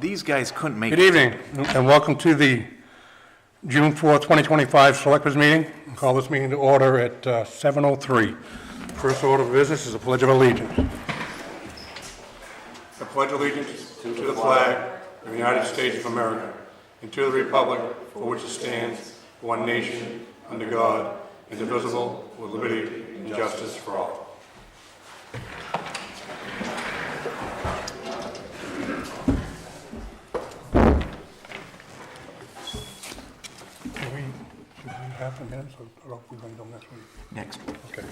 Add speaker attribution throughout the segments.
Speaker 1: these guys couldn't make it.
Speaker 2: Good evening, and welcome to the June 4th, 2025 Selectors Meeting. I'll call this meeting to order at 7:03. First order of business is a Pledge of Allegiance. I pledge allegiance to the flag of the United States of America and to the republic for which it stands, one nation, under God, indivisible, with liberty and justice for all. Should we have the minutes, or we're going to do them next week?
Speaker 1: Next week.
Speaker 2: Okay.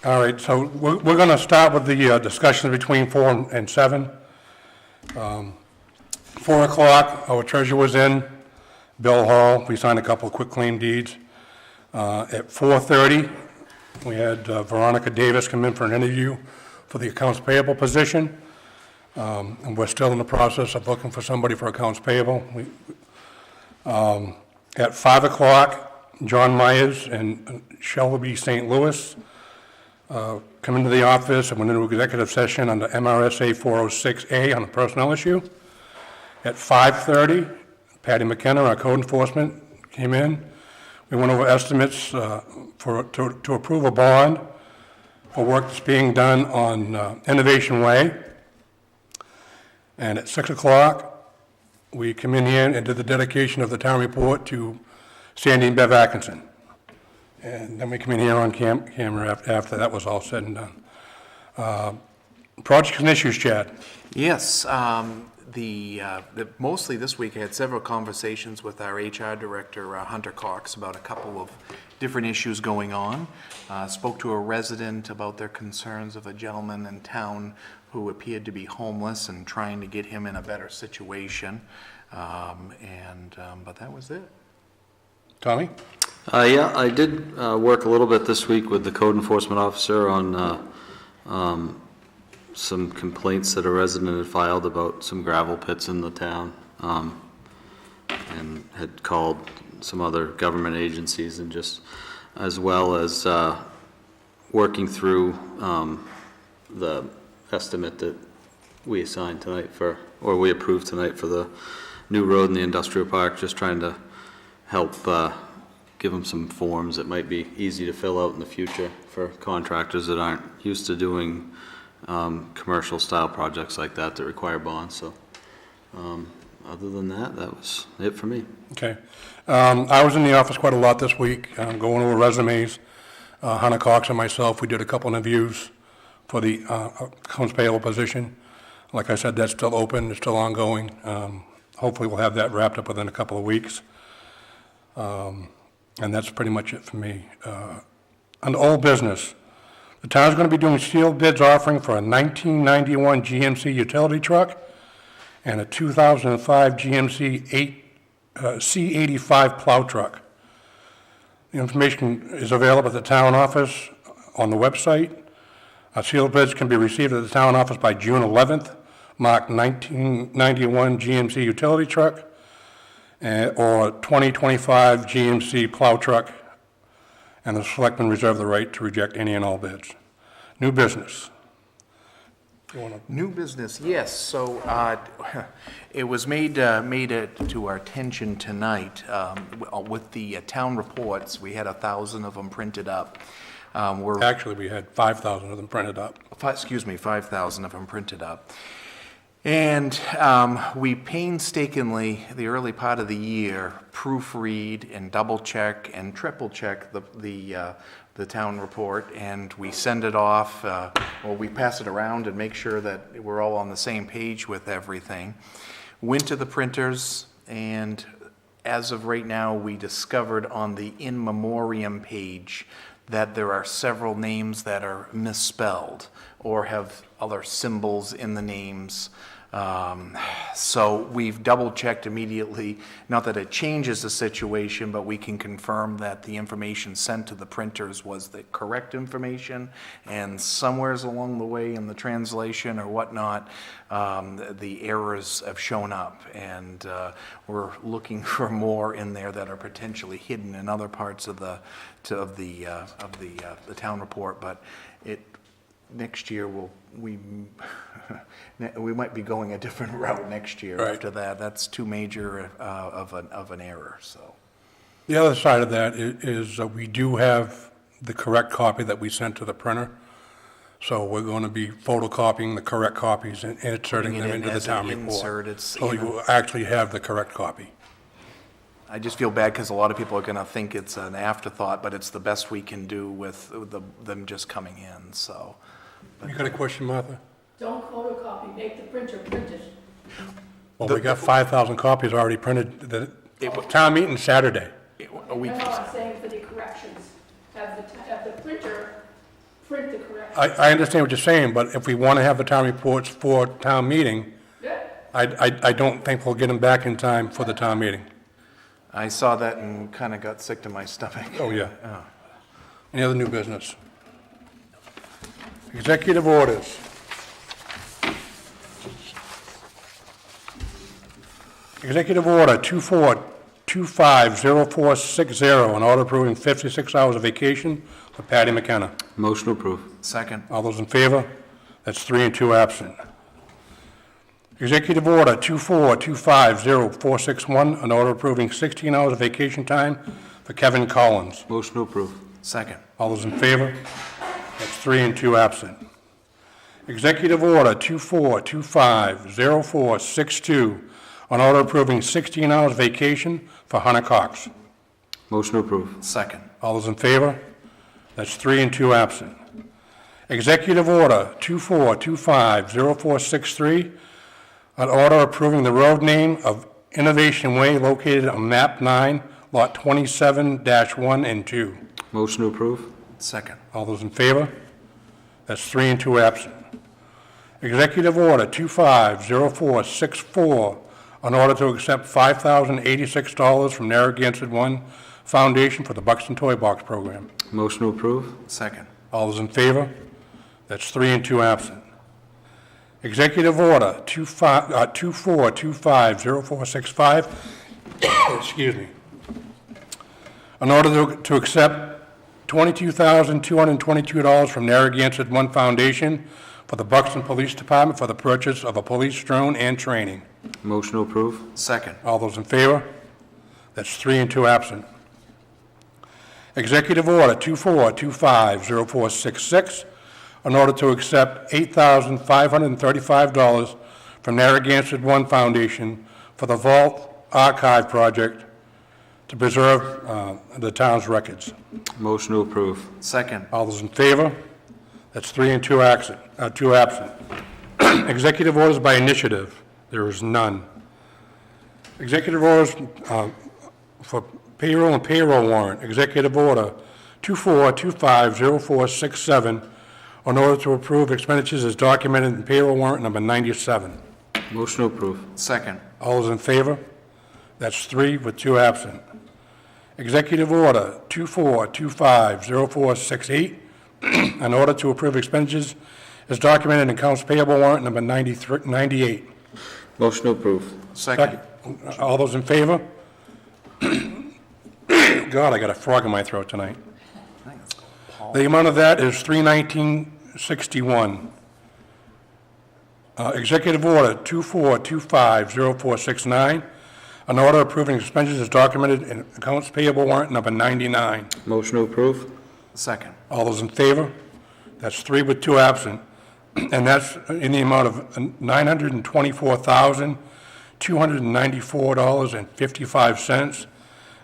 Speaker 2: All right, so we're going to start with the discussions between 4 and 7. 4 o'clock, our treasurer was in, Bill Hall. We signed a couple of quick claim deeds. At 4:30, we had Veronica Davis come in for an interview for the accounts payable position. And we're still in the process of looking for somebody for accounts payable. At 5 o'clock, John Myers and Shelby St. Louis come into the office and went into executive session under MRSA 406A on a personnel issue. At 5:30, Patty McKenna, our code enforcement, came in. We went over estimates to approve a bond for work that's being done on Innovation Way. And at 6 o'clock, we come in here and did the dedication of the town report to Sandy and Bev Atkinson. And then we come in here on camera after that was all said and done. Projects and issues, Chad.
Speaker 1: Yes, mostly this week I had several conversations with our HR director, Hunter Cox, about a couple of different issues going on. Spoke to a resident about their concerns of a gentleman in town who appeared to be homeless and trying to get him in a better situation. But that was it.
Speaker 2: Tommy?
Speaker 3: Yeah, I did work a little bit this week with the code enforcement officer on some complaints that a resident had filed about some gravel pits in the town, and had called some other government agencies, and just as well as working through the estimate that we assigned tonight or we approved tonight for the new road in the industrial park, just trying to help give them some forms that might be easy to fill out in the future for contractors that aren't used to doing commercial style projects like that require bonds. So other than that, that was it for me.
Speaker 2: Okay. I was in the office quite a lot this week, going over resumes. Hunter Cox and myself, we did a couple interviews for the accounts payable position. Like I said, that's still open, it's still ongoing. Hopefully we'll have that wrapped up within a couple of weeks. And that's pretty much it for me. Under old business, the town's going to be doing sealed bids offering for a 1991 GMC utility truck and a 2005 GMC C85 plow truck. The information is available at the town office on the website. Sealed bids can be received at the town office by June 11th, marked 1991 GMC utility truck or 2025 GMC plow truck, and the selectmen reserve the right to reject any and all bids. New business.
Speaker 1: New business, yes. So it was made to our attention tonight with the town reports. We had 1,000 of them printed up.
Speaker 2: Actually, we had 5,000 of them printed up.
Speaker 1: 5,000 of them printed up. And we painstakingly, the early part of the year, proofread and double check and triple check the town report, and we send it off, we pass it around and make sure that we're all on the same page with everything. Went to the printers, and as of right now, we discovered on the in memoriam page that there are several names that are misspelled or have other symbols in the names. So we've double checked immediately, not that it changes the situation, but we can confirm that the information sent to the printers was the correct information, and somewheres along the way in the translation or whatnot, the errors have shown up, and we're looking for more in there that are potentially hidden in other parts of the town report. But next year we might be going a different route next year
Speaker 2: Right.
Speaker 1: after that. That's too major of an error, so.
Speaker 2: The other side of that is we do have the correct copy that we sent to the printer. So we're going to be photocopying the correct copies and inserting
Speaker 1: Putting it
Speaker 2: them
Speaker 1: in
Speaker 2: into the
Speaker 1: as an
Speaker 2: town report.
Speaker 1: insert, it's,
Speaker 2: So
Speaker 1: you know-
Speaker 2: you will actually have the correct copy.
Speaker 1: I just feel bad because a lot of people are going to think it's an afterthought, but it's the best we can do with them just coming in, so.
Speaker 2: You got a question, Martha?
Speaker 4: Don't photocopy, make the printer print it.
Speaker 2: Well, we got 5,000 copies already printed. The town meeting Saturday.
Speaker 1: A week,
Speaker 4: No, I'm saying for the corrections. Have the printer print the corrections.
Speaker 2: I understand what you're saying, but if we want to have the town reports for town meeting,
Speaker 4: Good.
Speaker 2: I don't think we'll get them back in time for the town meeting.
Speaker 1: I saw that and kind of got sick to my stomach.
Speaker 2: Oh, yeah. Any other new business? Executive orders. Executive order 24250460, an order approving 56 hours of vacation for Patty McKenna.
Speaker 3: Motion approved.
Speaker 1: Second.
Speaker 2: All those in favor? That's 3 and 2 absent. Executive order 24250461, an order approving 16 hours of vacation time for Kevin Collins.
Speaker 3: Motion approved.
Speaker 1: Second.
Speaker 2: All those in favor? That's 3 and 2 absent. Executive order 24250462, an order approving 16 hours vacation for Hunter Cox.
Speaker 3: Motion approved.
Speaker 1: Second.
Speaker 2: All those in favor? That's 3 and 2 absent. Executive order 24250463, an order approving the road name of Innovation Way located on map 9, lot 27-1 and 2.
Speaker 3: Motion approved.
Speaker 1: Second.
Speaker 2: All those in favor? That's 3 and 2 absent. Executive order 250464, an order to accept $5,086 from Narragansett One Foundation for the Buxton Toy Box Program.
Speaker 3: Motion approved.
Speaker 1: Second.
Speaker 2: All those in favor? That's 3 and 2 absent. Executive order 24250465, excuse me. An order to accept $22,222 from Narragansett One Foundation for the Buxton Police Department for the purchase of a police drone and training.
Speaker 3: Motion approved.
Speaker 1: Second.
Speaker 2: All those in favor? That's 3 and 2 absent. Executive order 24250466, an order to accept $8,535 from Narragansett One Foundation for the Vault Archive Project to preserve the town's records.
Speaker 3: Motion to approve.
Speaker 1: Second.
Speaker 2: All those in favor? That's 3 and 2 absent. Executive orders by initiative, there is none. Executive orders for payroll and payroll warrant, executive order 24250467, in order to approve expenditures as documented in payroll warrant number 97.
Speaker 3: Motion to approve.
Speaker 1: Second.
Speaker 2: All those in favor? That's 3 with 2 absent. Executive order 24250468, in order to approve expenditures as documented in accounts payable warrant number 98.
Speaker 3: Motion to approve.
Speaker 1: Second.
Speaker 2: All those in favor? God, I got a frog in my throat tonight. The amount of that is $319.61. Executive order 24250469, an order approving expenditures as documented in accounts payable warrant number 99.
Speaker 3: Motion to approve.
Speaker 1: Second.
Speaker 2: All those in favor? That's 3 with 2 absent, and that's in the amount of $924,294.55.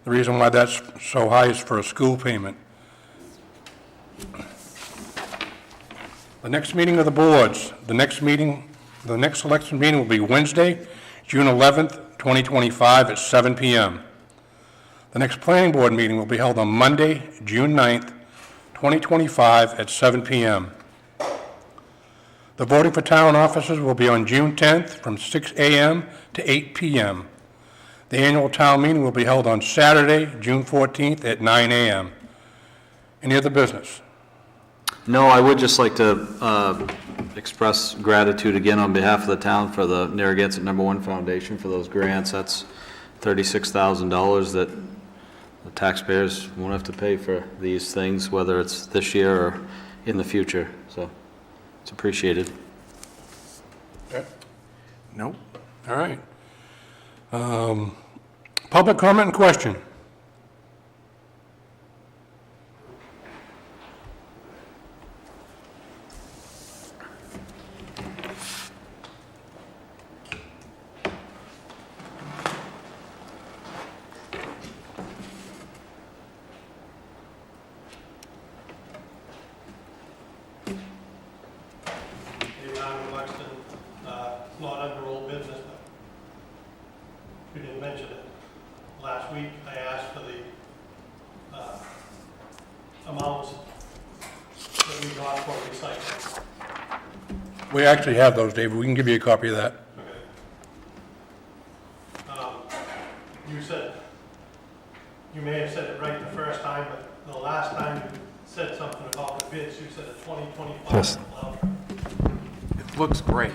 Speaker 2: The reason why that's so high is for a school payment. The next meeting of the boards, the next selection meeting will be Wednesday, June 11th, 2025 at 7 p.m. The next planning board meeting will be held on Monday, June 9th, 2025 at 7 p.m. The voting for town officers will be on June 10th from 6 a.m. to 8 p.m. The annual town meeting will be held on Saturday, June 14th at 9 a.m. Any other business?
Speaker 3: No, I would just like to express gratitude again on behalf of the town for the Narragansett #1 Foundation for those grants. That's $36,000 that the taxpayers won't have to pay for these things, whether it's this year or in the future. So It's appreciated.
Speaker 2: Okay.
Speaker 1: Nope.
Speaker 2: All right. Public comment and question?
Speaker 5: Buxton, not under old business, but you didn't mention it. Last week, I asked for the amounts that we got for recycling.
Speaker 2: We actually have those, David. We can give you a copy of that.
Speaker 5: Okay. You said, you may have said it right the first time, but the last time you said something about the bids, you said a 2025
Speaker 6: Yes.
Speaker 5: plow.
Speaker 1: It looks great.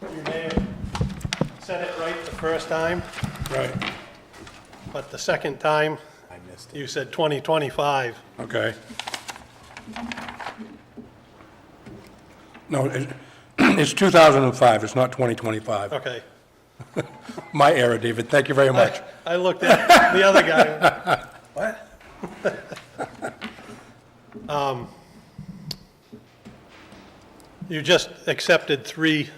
Speaker 5: You may have said it right the first time,
Speaker 2: Right.
Speaker 5: but the second time,
Speaker 1: I missed it.
Speaker 5: you said 2025.
Speaker 2: Okay. No, it's 2005. It's not 2025.
Speaker 5: Okay.
Speaker 2: My error, David. Thank you very much.
Speaker 5: I looked at the other guy. What? You just accepted 3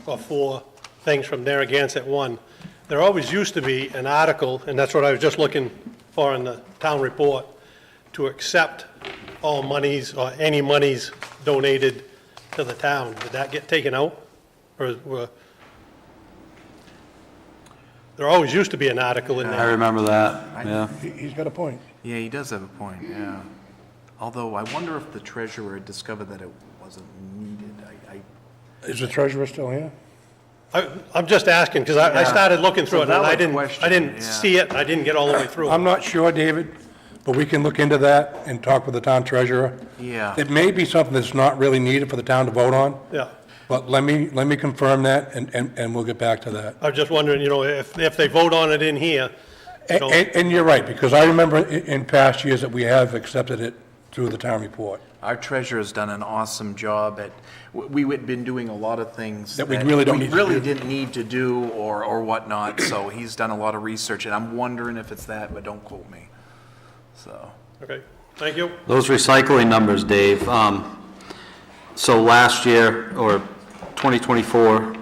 Speaker 5: or 4 things from Narragansett 1. There always used to be an article, and that's what I was just looking for in the town report, to accept all monies or any monies donated to the town. Did that get taken out? Or there always used to be an article in
Speaker 3: I
Speaker 5: there.
Speaker 3: remember that, yeah.
Speaker 2: He's got a point.
Speaker 1: Yeah, he does have a point, yeah. Although I wonder if the treasurer discovered that it wasn't needed.
Speaker 2: Is the treasurer still here?
Speaker 5: I'm just asking, because I
Speaker 1: Yeah.
Speaker 5: started looking through
Speaker 1: It's
Speaker 5: it,
Speaker 1: a
Speaker 5: and
Speaker 1: valid question,
Speaker 5: I didn't
Speaker 1: yeah.
Speaker 5: see it, I didn't get all the way through
Speaker 2: I'm
Speaker 5: it.
Speaker 2: not sure, David, but we can look into that and talk with the town treasurer.
Speaker 1: Yeah.
Speaker 2: It may be something that's not really needed for the town to vote on,
Speaker 5: Yeah,
Speaker 2: but let me confirm that, and we'll get back to that.
Speaker 5: I was just wondering, if they vote on it in here, you know,
Speaker 2: And you're right, because I remember in past years that we have accepted it through the town report.
Speaker 1: Our treasurer's done an awesome job at, we had been doing a lot of things
Speaker 2: That we really don't need to do.
Speaker 1: didn't need to do or whatnot, so he's done a lot of research, and I'm wondering if it's that, but don't quote me, so.
Speaker 5: okay, thank you.
Speaker 3: Those recycling numbers, Dave, so last year, or 2024,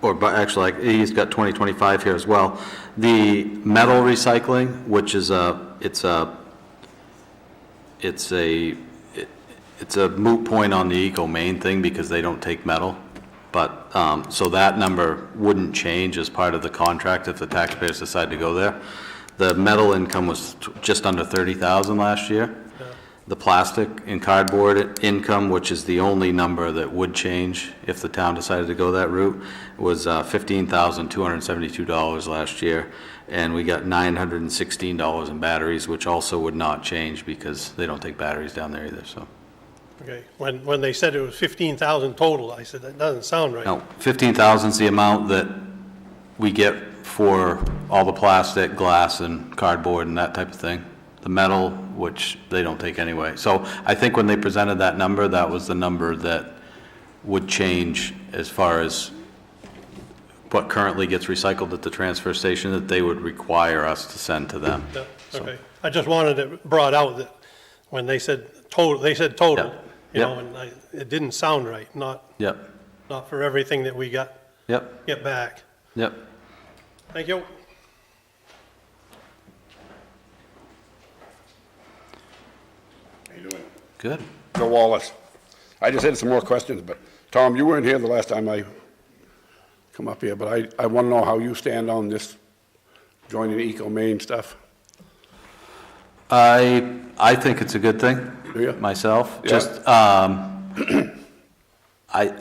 Speaker 3: but actually, he's got 2025 here as well. The metal recycling, which is it's a moot point on the Eco Main thing because they don't take metal. But, so that number wouldn't change as part of the contract if the taxpayers decide to go there. The metal income was just under 30,000 last year. The plastic and cardboard income, which is the only number that would change if the town decided to go that route, was $15,272 last year. And we got $916 in batteries, which also would not change because they don't take batteries down there either, so.
Speaker 5: Okay, when they said it was 15,000 total, I said, that doesn't sound right.
Speaker 3: No, 15,000 is the amount that we get for all the plastic, glass, and cardboard and that type of thing. The metal, which they don't take anyway. So I think when they presented that number, that was the number that would change as far as what currently gets recycled at the transfer station that they would require us to send to them.
Speaker 5: Yeah,
Speaker 3: So-
Speaker 5: okay. I just wanted it brought out that when they said total,
Speaker 3: Yeah. Yeah.
Speaker 5: and it didn't sound right, not
Speaker 3: Yep,
Speaker 5: for everything that we get back.
Speaker 3: yep.
Speaker 5: Thank you.
Speaker 7: How you doing?
Speaker 3: Good.
Speaker 7: Bill Wallace. I just had some more questions, but Tom, you weren't here the last time I come up here, but I want to know how you stand on this joining Eco Main stuff.
Speaker 3: I think it's a good thing,
Speaker 7: Do you?
Speaker 3: myself.
Speaker 7: Yeah.
Speaker 3: Just, I,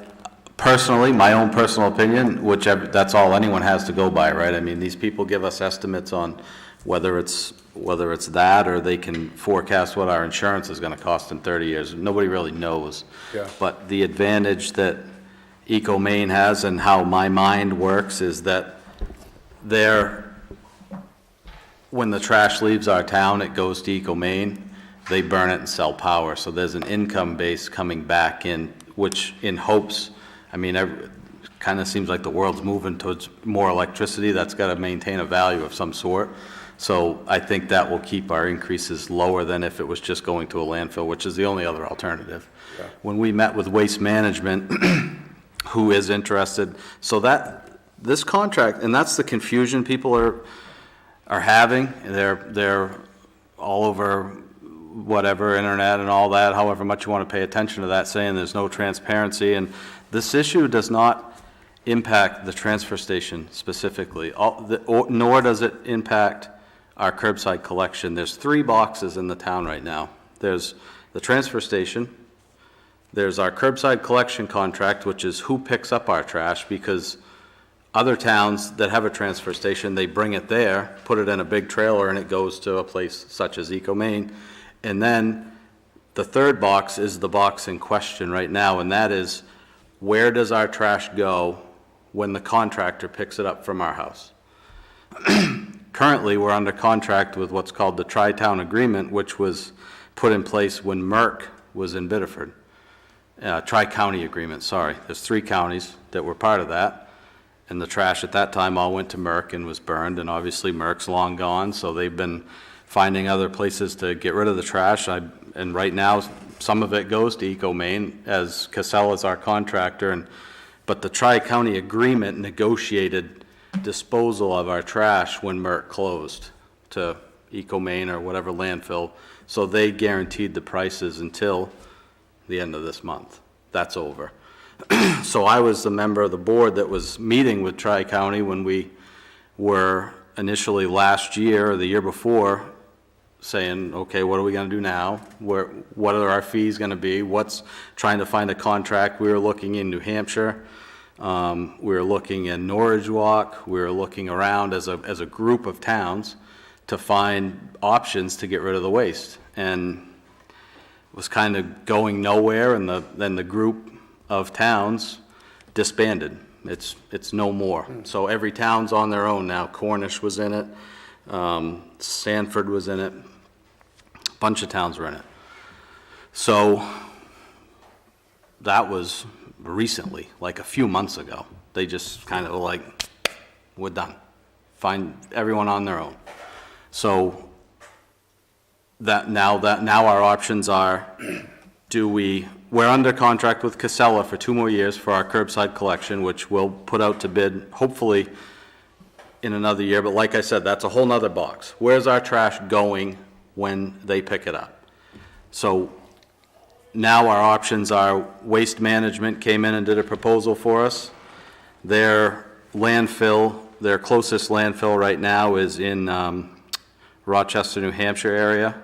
Speaker 3: personally, my own personal opinion, whichever, that's all anyone has to go by, right? I mean, these people give us estimates on whether it's that, or they can forecast what our insurance is gonna cost in 30 years. Nobody really knows.
Speaker 7: Yeah.
Speaker 3: But the advantage that Eco Main has and how my mind works is that when the trash leaves our town, it goes to Eco Main, they burn it and sell power. So there's an income base coming back in, which in hopes, I mean, kind of seems like the world's moving towards more electricity. That's got to maintain a value of some sort. So I think that will keep our increases lower than if it was just going to a landfill, which is the only other alternative.
Speaker 7: Yeah.
Speaker 3: When we met with Waste Management, who is interested, so that, this contract, and that's the confusion people are having. They're all over whatever, internet and all that, however much you want to pay attention to that, saying there's no transparency. And this issue does not impact the transfer station specifically, nor does it impact our curbside collection. There's 3 boxes in the town right now. There's the transfer station, there's our curbside collection contract, which is who picks up our trash, because other towns that have a transfer station, they bring it there, put it in a big trailer, and it goes to a place such as Eco Maine. And then the 3rd box is the box in question right now, and that is, where does our trash go when the contractor picks it up from our house? Currently, we're under contract with what's called the Tri-Town Agreement, which was put in place when Merck was in Biddeford. Tri-County Agreement, sorry. There's 3 counties that were part of that, and the trash at that time all went to Merck and was burned, and obviously Merck's long gone, so they've been finding other places to get rid of the trash. And right now, some of it goes to Eco Maine, as Casella is our contractor, but the Tri-County Agreement negotiated disposal of our trash when Merck closed to Eco Maine or whatever landfill, so they guaranteed the prices until the end of this month. That's over. So I was the member of the board that was meeting with Tri-County when we were initially last year or the year before saying, okay, what are we going to do now? What are our fees going to be? Trying to find a contract. We were looking in New Hampshire. We were looking in Norwich Walk. We were looking around as a group of towns to find options to get rid of the waste. And it was kind of going nowhere, and then the group of towns disbanded. It's no more. So every town's on their own now. Cornish was in it. Sanford was in it. A bunch of towns were in it. So that was recently, like a few months ago. They just kind of like, we're done. Find everyone on their own. So now our options are, we're under contract with Casella for 2 more years for our curbside collection, which we'll put out to bid hopefully in another year. But like I said, that's a whole nother box. Where's our trash going when they pick it up? So now our options are, Waste Management came in and did a proposal for us. Their closest landfill right now is in Rochester, New Hampshire area.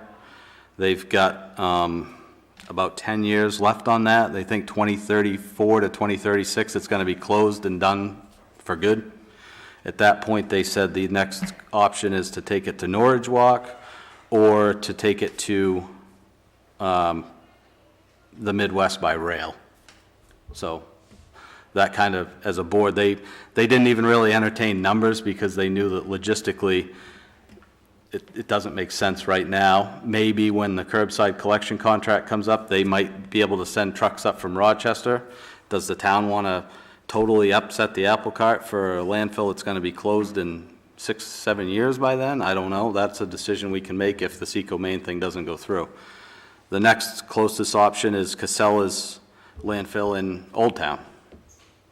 Speaker 3: They've got about 10 years left on that. They think 2034 to 2036 it's going to be closed and done for good. At that point, they said the next option is to take it to Norwich Walk or to take it to the Midwest by rail. So that kind of, as a board, they didn't even really entertain numbers because they knew that logistically it doesn't make sense right now. Maybe when the curbside collection contract comes up, they might be able to send trucks up from Rochester. Does the town want to totally upset the apple cart for a landfill that's going to be closed in 6-7 years by then? I don't know. That's a decision we can make if the Eco Maine thing doesn't go through. The next closest option is Casella's landfill in Old Town.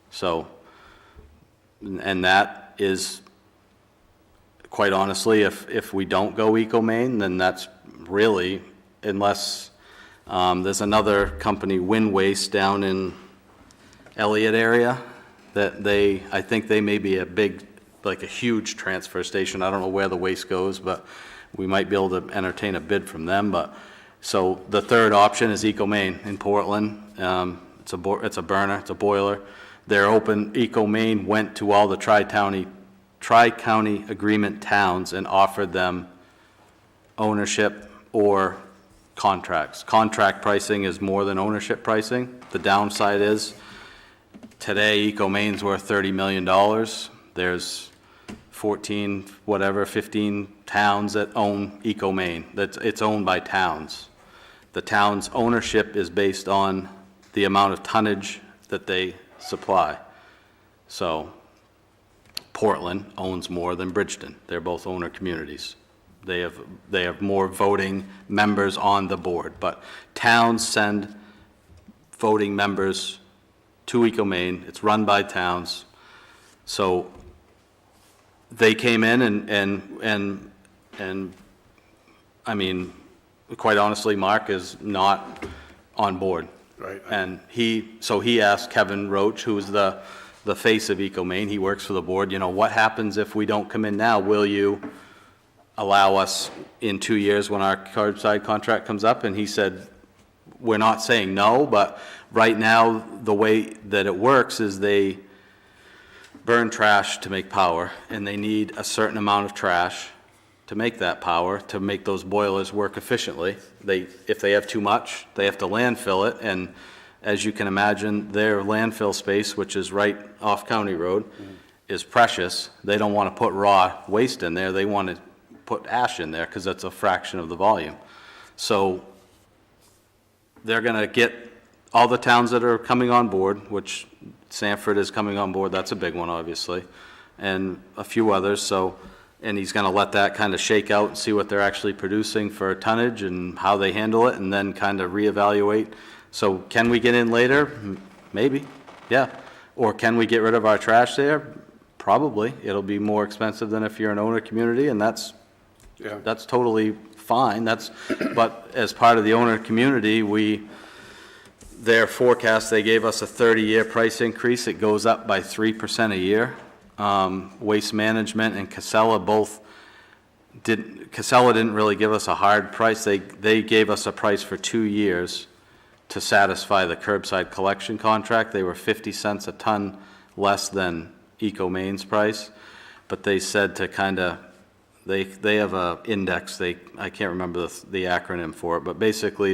Speaker 3: So, and that is, quite honestly, if we don't go Eco Maine, then that's really, unless there's another company, Wind Waste, down in Elliott area, that I think they may be a huge transfer station. I don't know where the waste goes, but we might be able to entertain a bid from them. But so the 3rd option is Eco Maine in Portland. It's a burner, it's a boiler. They're open. Eco Maine went to all the Tri-County Agreement towns and offered them ownership or contracts. Contract pricing is more than ownership pricing. The downside is, today Eco Maine's worth $30 million. There's 15 towns that own Eco Maine. It's owned by towns. the town's ownership is based on the amount of tonnage that they supply. So Portland owns more than Bridgeton. They're both owner communities. They have more voting members on the board, but towns send voting members to EcoMaine. It's run by towns. So they came in and I mean, quite honestly, Mark is not on board.
Speaker 7: Right.
Speaker 3: And so he asked Kevin Roach, who's the face of EcoMaine, he works for the board, you know, what happens if we don't come in now? Will you allow us in 2 years when our curbside contract comes up? And he said, we're not saying no, but right now, the way that it works is they burn trash to make power, and they need a certain amount of trash to make that power, to make those boilers work efficiently. If they have too much, they have to landfill it, and as you can imagine, their landfill space, which is right off County Road, is precious. They don't want to put raw waste in there. They want to put ash in there because that's a fraction of the volume. So they're going to get all the towns that are coming on board, which Sanford is coming on board, that's a big one, obviously, and a few others. So, and he's going to let that kind of shake out and see what they're actually producing for tonnage and how they handle it, and then kind of reevaluate. So can we get in later? Maybe, yeah. Or can we get rid of our trash there? Probably. It'll be more expensive than if you're an owner community, and that's totally fine. But as part of the owner community, their forecast, they gave us a 30-year price increase. It goes up by 3% a year. Waste Management and Casella Casella didn't really give us a hard price. They gave us a price for 2 years to satisfy the curbside collection contract. They were 50 cents a ton less than EcoMaine's price, but they said to kind of, they have a index, I can't remember the acronym for it, but basically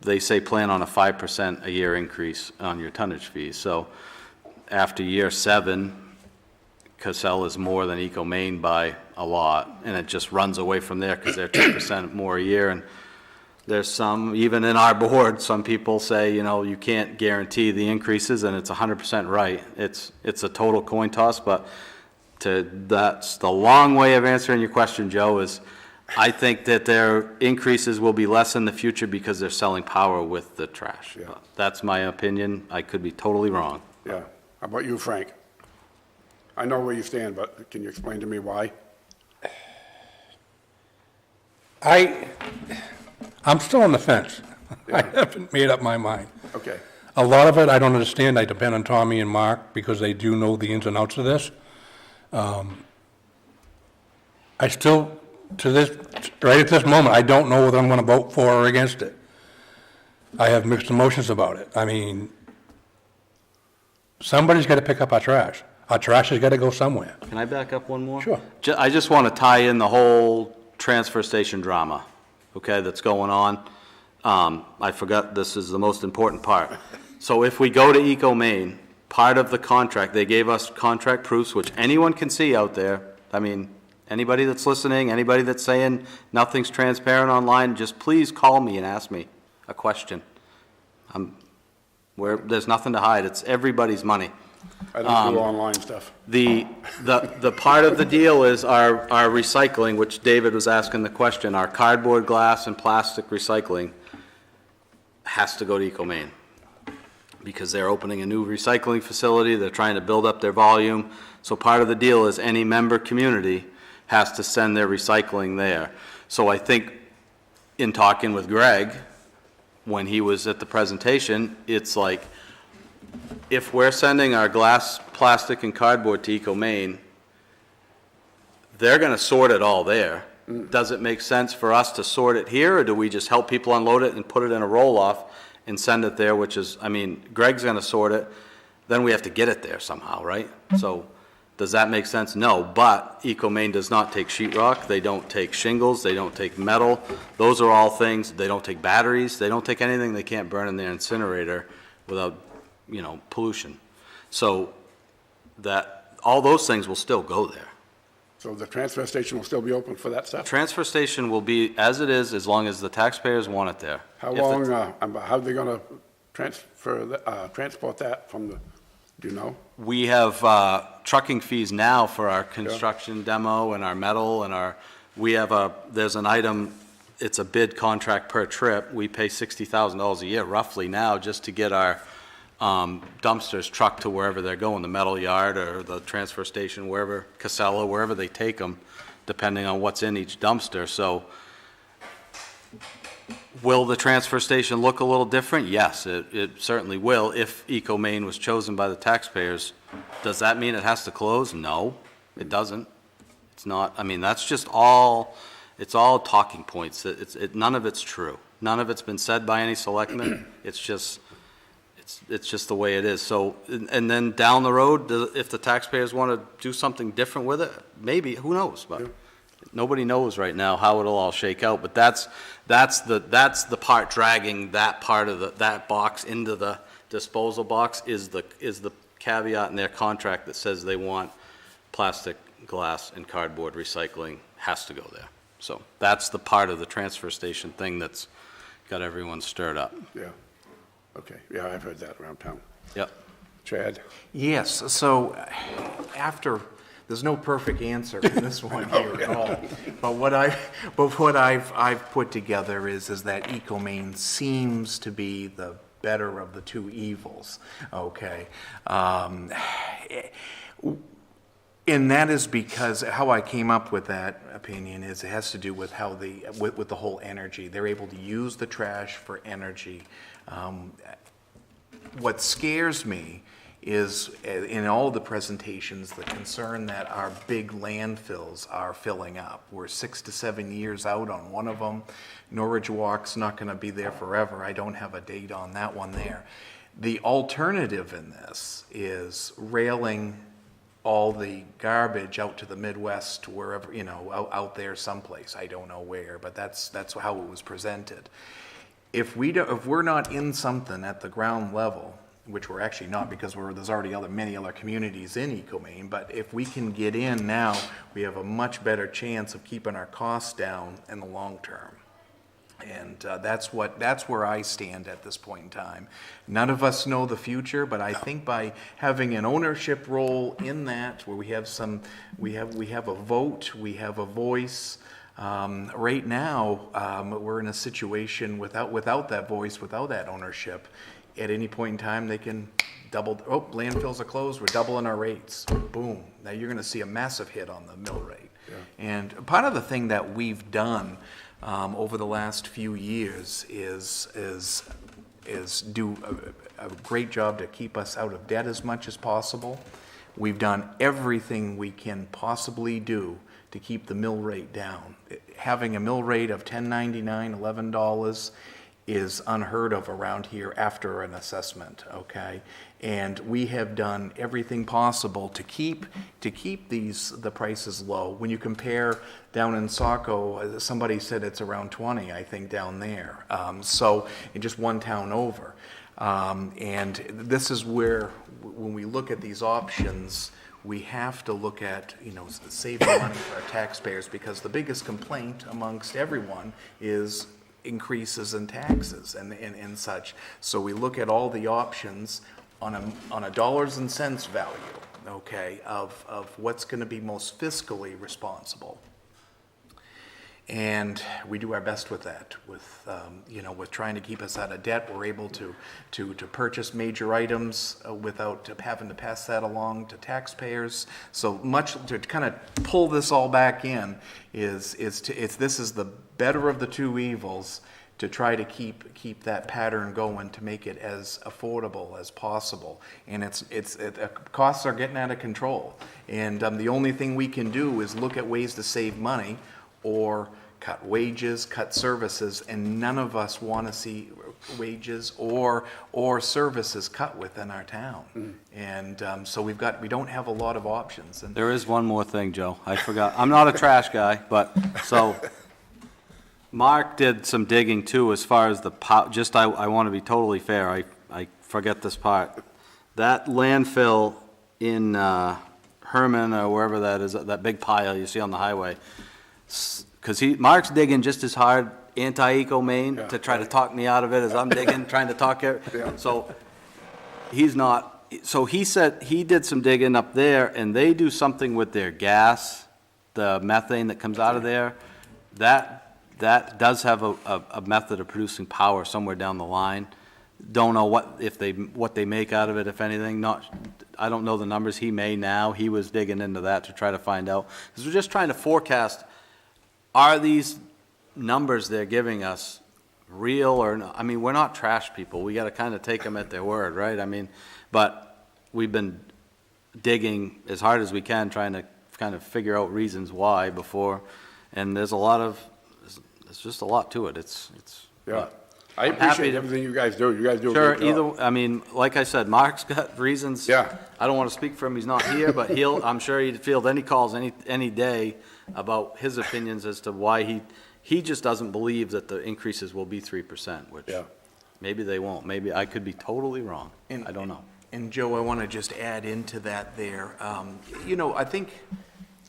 Speaker 3: they say plan on a 5% a year increase on your tonnage fees. So after year 7, Casella is more than EcoMaine by a lot, and it just runs away from there because they're 2% more a year. And there's some, even in our board, some people say, you know, you can't guarantee the increases, and it's 100% right. It's a total coin toss, but that's the long way of answering your question, Joe, is I think that their increases will be less in the future because they're selling power with the trash.
Speaker 7: Yeah.
Speaker 3: That's my opinion. I could be totally wrong.
Speaker 7: Yeah. How about you, Frank? I know where you stand, but can you explain to me why?
Speaker 2: I'm still on the fence. I haven't made up my mind.
Speaker 7: Okay.
Speaker 2: A lot of it I don't understand. I depend on Tommy and Mark because they do know the ins and outs of this. I still, right at this moment, I don't know whether I'm going to vote for or against it. I have mixed emotions about it. I mean, somebody's got to pick up our trash. Our trash has got to go somewhere.
Speaker 3: Can I back up one more?
Speaker 2: Sure.
Speaker 3: I just want to tie in the whole transfer station drama, okay, that's going on. I forgot this is the most important part. So if we go to EcoMaine, part of the contract, they gave us contract proofs, which anyone can see out there. I mean, anybody that's listening, anybody that's saying nothing's transparent online, just please call me and ask me a question. There's nothing to hide. It's everybody's money.
Speaker 7: I don't do online stuff.
Speaker 3: The part of the deal is our recycling, which David was asking the question, our cardboard, glass, and plastic recycling has to go to EcoMaine because they're opening a new recycling facility. They're trying to build up their volume. So part of the deal is any member community has to send their recycling there. So I think in talking with Greg, when he was at the presentation, it's like, if we're sending our glass, plastic, and cardboard to EcoMaine, they're going to sort it all there. Does it make sense for us to sort it here, or do we just help people unload it and put it in a roll-off and send it there, which is, I mean, Greg's going to sort it, then we have to get it there somehow, right? So does that make sense? No, but EcoMaine does not take sheetrock, they don't take shingles, they don't take metal. Those are all things, they don't take batteries, they don't take anything they can't burn in their incinerator without, you know, pollution. So that, all those things will still go there.
Speaker 7: So the transfer station will still be open for that stuff?
Speaker 3: Transfer station will be as it is as long as the taxpayers want it there.
Speaker 7: How
Speaker 3: If the-
Speaker 7: long, how are they gonna transport that from the, do you know?
Speaker 3: We have trucking fees now for our construction demo and our metal and there's an item, it's a bid contract per trip. We pay $60,000 a year roughly now just to get our dumpsters trucked to wherever they're going, the metal yard or the transfer station, wherever, Casella, wherever they take them, depending on what's in each dumpster. So will the transfer station look a little different? Yes, it certainly will. If Eco Maine was chosen by the taxpayers, does that mean it has to close? No, it doesn't. It's not, I mean, that's just all, it's all talking points. None of it's true. None of it's been said by any selectman. It's just the way it is. So, and then down the road, if the taxpayers want to do something different with it, maybe, who knows? But nobody knows right now how it'll all shake out. But that's the part dragging that part of that box into the disposal box is the caveat in their contract that says they want plastic, glass, and cardboard recycling has to go there. So that's the part of the transfer station thing that's got everyone stirred up.
Speaker 7: Yeah, okay, yeah, I've heard that around town.
Speaker 3: Yep.
Speaker 7: Chad?
Speaker 1: Yes, so there's no perfect answer in this one here at all. But what I've put together is that Eco Maine seems to be the better of the two evils, okay? And that is because how I came up with that opinion is it has to do with how with the whole energy. They're able to use the trash for energy. What scares me is in all the presentations, the concern that our big landfills are filling up. We're 6 to 7 years out on one of them. Norwich Walk's not going to be there forever. I don't have a date on that one there. The alternative in this is railing all the garbage out to the Midwest, wherever, out there someplace. I don't know where, but that's how it was presented. If we're not in something at the ground level, which we're actually not because there's already many other communities in Eco Maine, but if we can get in now, we have a much better chance of keeping our costs down in the long term. And that's where I stand at this point in time. None of us know the future, but I think by having an ownership role in that, where we have a vote, we have a voice. Right now, we're in a situation without that voice, without that ownership. At any point in time, they can landfills are closed, we're doubling our rates. Boom. Now you're going to see a massive hit on the mill rate. Yeah. And part of the thing that we've done over the last few years is do a great job to keep us out of debt as much as possible. We've done everything we can possibly do to keep the mill rate down. Having a mill rate of $10.99, $11 is unheard of around here after an assessment, okay? And we have done everything possible to keep the prices low. When you compare down in Saco, somebody said it's around 20, I think, down there. So in just one town over. And this is where, when we look at these options, we have to look at, saving money for our taxpayers, because the biggest complaint amongst everyone is increases in taxes and such. So we look at all the options on a dollars and cents value, okay, of what's going to be most fiscally responsible. And we do our best with that, with trying to keep us out of debt. We're able to purchase major items without having to pass that along to taxpayers. So much to kind of pull this all back in this is the better of the two evils, to try to keep that pattern going, to make it as affordable as possible. And costs are getting out of control. And the only thing we can do is look at ways to save money, or cut wages, cut services, and none of us want to see wages or services cut within our town. And so we don't have a lot of options. And
Speaker 3: There is one more thing, Joe. I forgot. I'm not a trash guy, but so Mark did some digging too as far as I want to be totally fair. I forget this part. That landfill in Herman or wherever that is, that big pile you see on the highway. Because Mark's digging just as hard, anti-eco main,
Speaker 7: Yeah.
Speaker 3: to try to talk me out of it as I'm digging, trying to talk it.
Speaker 7: Yeah.
Speaker 3: So he's not, so he said, he did some digging up there, and they do something with their gas, the methane that comes out of there. That does have a method of producing power somewhere down the line. Don't know what they make out of it, if anything. I don't know the numbers. He may now. He was digging into that to try to find out. Because we're just trying to forecast, are these numbers they're giving us real or not? I mean, we're not trash people. We got to kind of take them at their word, right? I mean, but we've been digging as hard as we can, trying to kind of figure out reasons why before. And there's just a lot to it.
Speaker 7: Yeah. I
Speaker 3: happy
Speaker 7: appreciate
Speaker 3: to-
Speaker 7: everything you guys do. You guys do a
Speaker 3: Sure,
Speaker 7: great job.
Speaker 3: either, I mean, like I said, Mark's got reasons.
Speaker 7: Yeah.
Speaker 3: I don't want to speak for him, he's not here, but I'm sure he'd field any calls any day about his opinions as to why he just doesn't believe that the increases will be 3%, which
Speaker 7: Yeah.
Speaker 3: maybe they won't. Maybe I could be totally wrong.
Speaker 1: And-
Speaker 3: I don't know.
Speaker 1: And Joe, I want to just add into that there. I think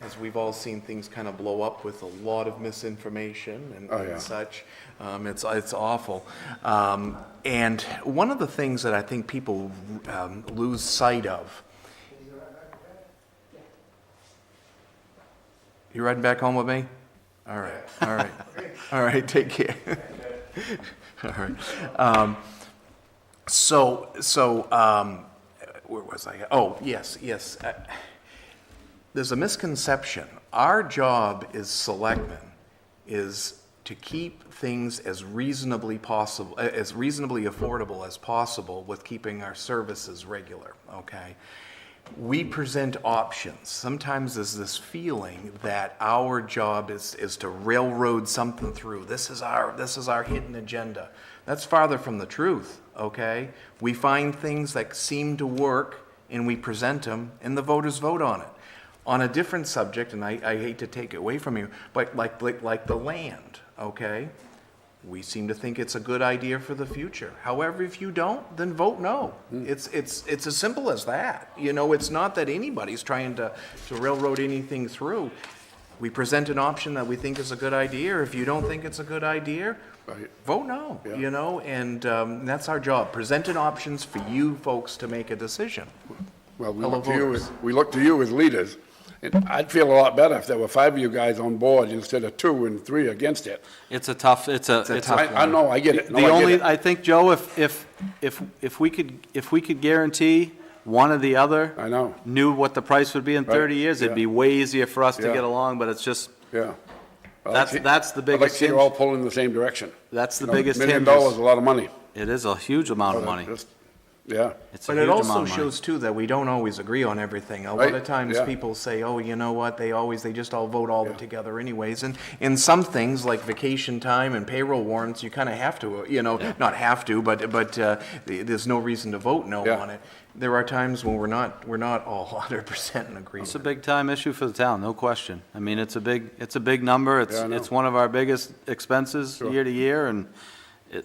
Speaker 1: as we've all seen things kind of blow up with a lot of misinformation and,
Speaker 7: Oh, yeah.
Speaker 1: and such, it's awful. And one of the things that I think people lose sight of. You riding back home with me? All right, all right, all right. Take care. All right. Where was I? Oh, yes. There's a misconception. Our job as selectmen is to keep things as reasonably affordable as possible with keeping our services regular, okay? We present options. Sometimes there's this feeling that our job is to railroad something through. This is our hidden agenda. That's farther from the truth, okay? We find things that seem to work and we present them and the voters vote on it. On a different subject, and I hate to take it away from you, but like the land, okay? We seem to think it's a good idea for the future. However, if you don't, then vote no. It's as simple as that. It's not that anybody's trying to railroad anything through. We present an option that we think is a good idea. If you don't think it's a good idea,
Speaker 7: Right.
Speaker 1: vote no,
Speaker 7: Yeah.
Speaker 1: and that's our job. Presenting options for you folks to make a decision.
Speaker 7: Well, we
Speaker 1: Fellow
Speaker 7: look to you
Speaker 1: voters.
Speaker 7: we look to you as leaders. And I'd feel a lot better if there were 5 of you guys on board instead of 2 and 3 against it.
Speaker 3: It's a tough
Speaker 7: I know, I get it. No,
Speaker 3: The
Speaker 7: I get
Speaker 3: only,
Speaker 7: it.
Speaker 3: I think, Joe, if we could guarantee one or the other.
Speaker 7: I know.
Speaker 3: Knew what the price would be in
Speaker 7: Right,
Speaker 3: 30 years, it'd
Speaker 7: yeah.
Speaker 3: be way easier for us to
Speaker 7: Yeah.
Speaker 3: get along, but it's just,
Speaker 7: Yeah.
Speaker 3: that's the
Speaker 7: I'd like to
Speaker 3: biggest
Speaker 7: see you
Speaker 3: hinge.
Speaker 7: all pull in the same direction.
Speaker 3: That's the
Speaker 7: You know,
Speaker 3: biggest
Speaker 7: $1 million
Speaker 3: hinge.
Speaker 7: is a lot of money.
Speaker 3: It is a huge amount of money.
Speaker 7: Just- Yeah.
Speaker 3: It's a
Speaker 1: But
Speaker 3: huge
Speaker 1: it
Speaker 3: amount
Speaker 1: also
Speaker 3: of money.
Speaker 1: shows too that we don't always agree on everything. A lot
Speaker 7: Right,
Speaker 1: of times
Speaker 7: yeah.
Speaker 1: people say, oh, you know what, they just all vote all together anyways. And in some things like vacation time and payroll warrants, you kind of have to, not have to, but there's no reason to vote no
Speaker 7: Yeah.
Speaker 1: on it. There are times when we're not all 100% in agreement.
Speaker 3: It's a big time issue for the town, no question. I mean, it's a big number.
Speaker 7: Yeah, I know.
Speaker 3: It's one of our biggest expenses
Speaker 7: Sure.
Speaker 3: year to year, and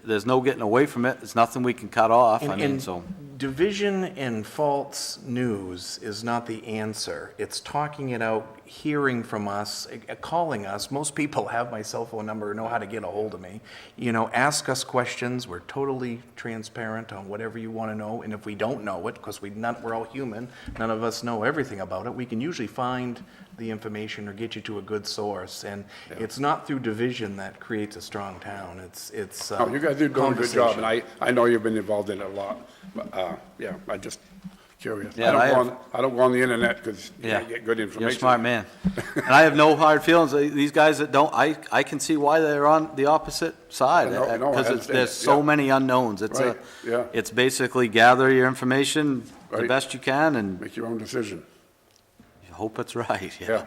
Speaker 3: there's no getting away from it. It's nothing we can cut off. I mean, so.
Speaker 1: Division and false news is not the answer. It's talking it out, hearing from us, calling us. Most people have my cell phone number, know how to get a hold of me. Ask us questions. We're totally transparent on whatever you want to know. And if we don't know it, because we're all human, none of us know everything about it, we can usually find the information or get you to a good source. And it's not through division that creates a strong town. It's
Speaker 7: Oh, you guys are doing a good job,
Speaker 1: conversation.
Speaker 7: and I know you've been involved in it a lot. But, yeah, I'm just curious.
Speaker 3: Yeah,
Speaker 7: I don't go on the internet because you
Speaker 3: Yeah.
Speaker 7: can't get good information.
Speaker 3: You're a smart man. And I have no hard feelings. These guys that don't, I can see why they're on the opposite side.
Speaker 7: I know, I
Speaker 3: Because
Speaker 7: understand
Speaker 3: there's
Speaker 7: it,
Speaker 3: so
Speaker 7: yeah.
Speaker 3: many unknowns.
Speaker 7: Right, yeah.
Speaker 3: It's basically gather your information the
Speaker 7: Right.
Speaker 3: best you can and
Speaker 7: Make your own decision.
Speaker 3: hope it's right.
Speaker 7: Yeah.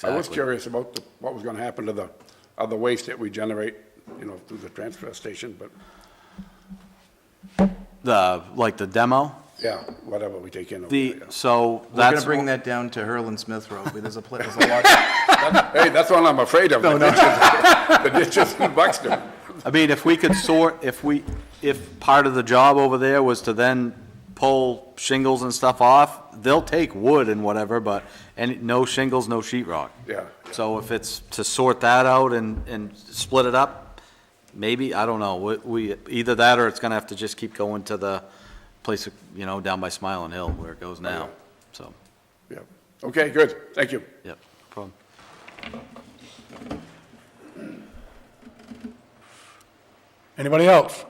Speaker 7: I was
Speaker 3: Exactly.
Speaker 7: curious about what was going to happen to the other waste that we generate, through the transfer station, but,
Speaker 3: Like the demo,
Speaker 7: yeah, whatever we take in over there, yeah.
Speaker 3: so
Speaker 1: We're going
Speaker 3: that's.
Speaker 1: to bring that down to Hurlin Smith Road. There's a lot.
Speaker 7: Hey, that's what I'm afraid of, the ditches in Buxton.
Speaker 3: I mean, if we could if part of the job over there was to then pull shingles and stuff off, they'll take wood and whatever, but, no shingles, no sheetrock.
Speaker 7: Yeah.
Speaker 3: So if it's to sort that out and split it up, maybe, I don't know, either that or it's gonna have to just keep going to the place, down by Smiling Hill where it goes now, so,
Speaker 7: Yeah. Okay, good. Thank you.
Speaker 3: yep, no problem.
Speaker 2: Anybody else?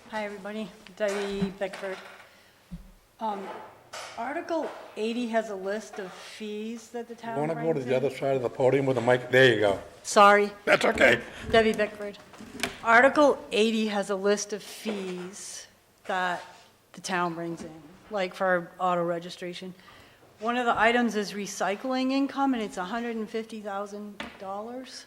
Speaker 6: Hi, everybody. Debbie Beckford. Article 80 has a list of fees that the town
Speaker 2: Want to go to
Speaker 6: brings
Speaker 2: the
Speaker 6: in.
Speaker 2: other side of the podium with the mic? There you go.
Speaker 6: Sorry,
Speaker 2: That's okay.
Speaker 6: Debbie Beckford. Article 80 has a list of fees that the town brings in, like for auto registration. One of the items is recycling income, and it's $150,000.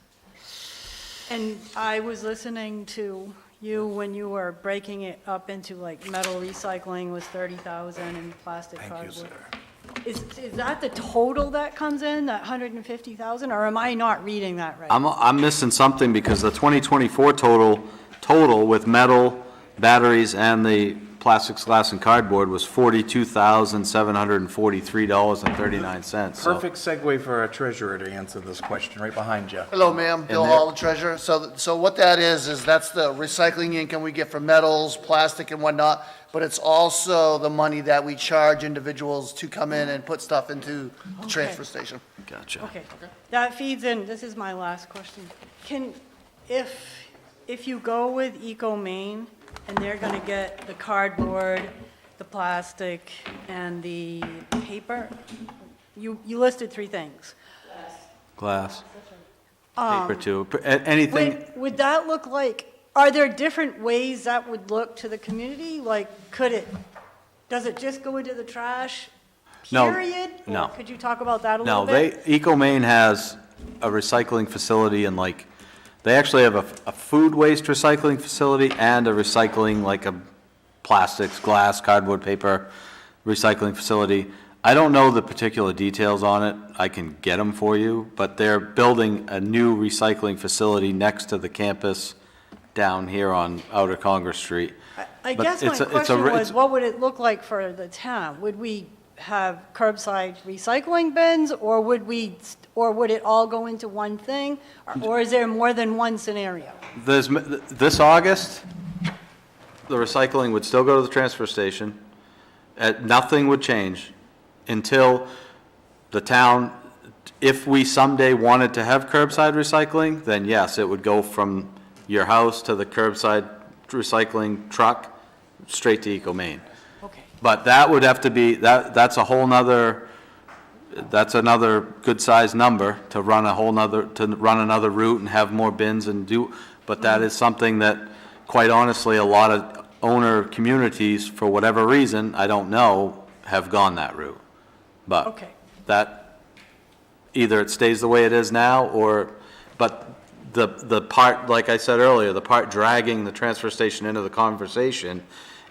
Speaker 6: And I was listening to you when you were breaking it up into like metal recycling was 30,000 and plastic cardboard.
Speaker 1: Thank you, sir.
Speaker 6: Is that the total that comes in, that 150,000, or am I not reading that right?
Speaker 3: I'm missing something because the 2024 total with metal, batteries, and the plastics, glass, and cardboard was $42,743.39. So-
Speaker 1: Perfect segue for our treasurer to answer this question, right behind you.
Speaker 8: Hello, ma'am. Bill
Speaker 1: there-
Speaker 8: Hall, the treasurer. So what that is that's the recycling income we get from metals, plastic, and whatnot, but it's also the money that we charge individuals to come in and put stuff into the transfer station.
Speaker 3: Gotcha.
Speaker 6: Okay, that feeds in, this is my last question. If you go with Eco Maine, and they're gonna get the cardboard, the plastic, and the paper, you listed 3 things.
Speaker 3: Glass, paper too, anything,
Speaker 6: Would that look like, are there different ways that would look to the community? Like, does it just go into the trash,
Speaker 3: No,
Speaker 6: period?
Speaker 3: no.
Speaker 6: Or could you talk about that a
Speaker 3: no,
Speaker 6: little bit?
Speaker 3: Eco Maine has a recycling facility and they actually have a food waste recycling facility and a recycling, like a plastics, glass, cardboard, paper recycling facility. I don't know the particular details on it. I can get them for you, but they're building a new recycling facility next to the campus down here on Outer Congress Street.
Speaker 6: I
Speaker 3: But
Speaker 6: guess my
Speaker 3: it's a-
Speaker 6: question
Speaker 3: it's-
Speaker 6: was, what would it look like for the town? Would we have curbside recycling bins, or would it all go into one thing? Or is there more than one scenario?
Speaker 3: This August, the recycling would still go to the transfer station. Nothing would change until the town, if we someday wanted to have curbside recycling, then yes, it would go from your house to the curbside recycling truck, straight to Eco Maine.
Speaker 6: Okay.
Speaker 3: But that would have to be, that's a whole nother, that's another good-sized number to run another route and have more bins and do, but that is something that, quite honestly, a lot of owner communities, for whatever reason, I don't know, have gone that route. But
Speaker 6: Okay.
Speaker 3: that, either it stays the way it is now, but the part, like I said earlier, the part dragging the transfer station into the conversation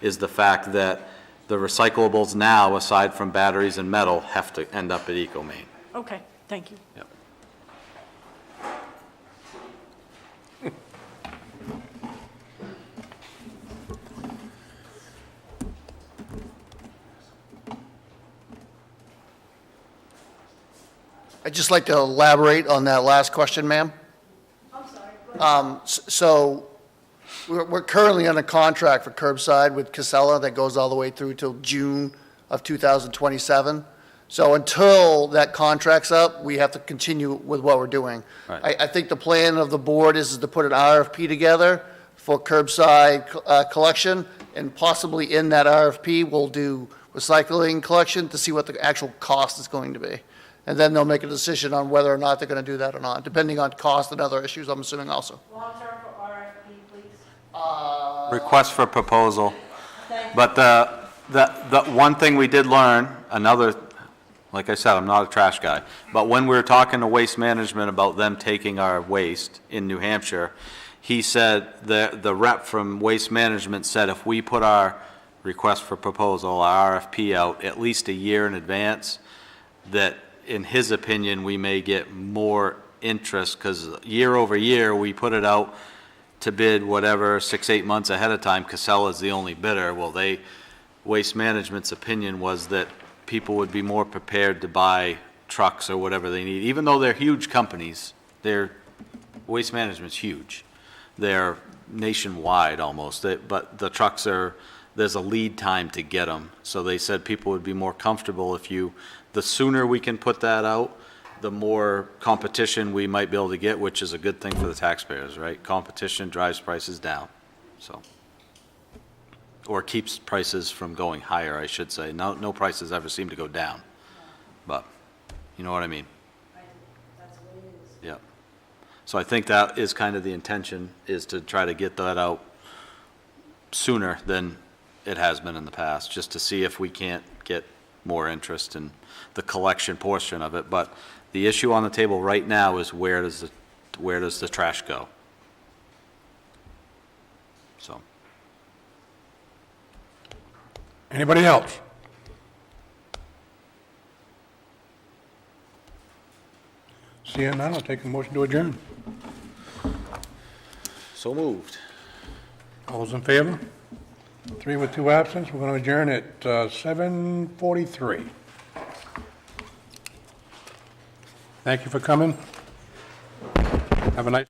Speaker 3: is the fact that the recyclables now, aside from batteries and metal, have to end up at Eco Maine.
Speaker 6: Okay, thank you.
Speaker 3: Yep.
Speaker 8: I'd just like to elaborate on that last question, ma'am.
Speaker 6: I'm sorry.
Speaker 8: So we're currently on a contract for curbside with Casella that goes all the way through till June of 2027. So until that contract's up, we have to continue with what we're doing.
Speaker 3: Right.
Speaker 8: I think the plan of the board is to put an RFP together for curbside collection, and possibly in that RFP, we'll do recycling collection to see what the actual cost is going to be. And then they'll make a decision on whether or not they're going to do that or not, depending on cost and other issues, I'm assuming also.
Speaker 6: Long-term for RFP, please.
Speaker 3: Request for proposal.
Speaker 6: Thank you.
Speaker 3: But the one thing we did learn, like I said, I'm not a trash guy, but when we were talking to Waste Management about them taking our waste in New Hampshire, he said, the rep from Waste Management said if we put our request for proposal, our RFP out at least a year in advance, that in his opinion, we may get more interest, because year over year, we put it out to bid whatever, 6, 8 months ahead of time. Casella's the only bidder. Well, Waste Management's opinion was that people would be more prepared to buy trucks or whatever they need, even though they're huge companies. Waste Management's huge. They're nationwide almost, but the trucks there's a lead time to get them. So they said people would be more comfortable the sooner we can put that out, the more competition we might be able to get, which is a good thing for the taxpayers, right? Competition drives prices down, so. Or keeps prices from going higher, I should say. No prices ever seem to go down, but you know what I mean?
Speaker 6: That's what it is.
Speaker 3: Yeah. So I think that is kind of the intention, is to try to get that out sooner than it has been in the past, just to see if we can't get more interest in the collection portion of it. But the issue on the table right now is where does the trash go? So.
Speaker 2: Anybody else? Seeing none, I'll take a motion to adjourn.
Speaker 3: So moved.
Speaker 2: All those in favor? 3 with 2 absent. We're going to adjourn at 7:43. Thank you for coming. Have a nice...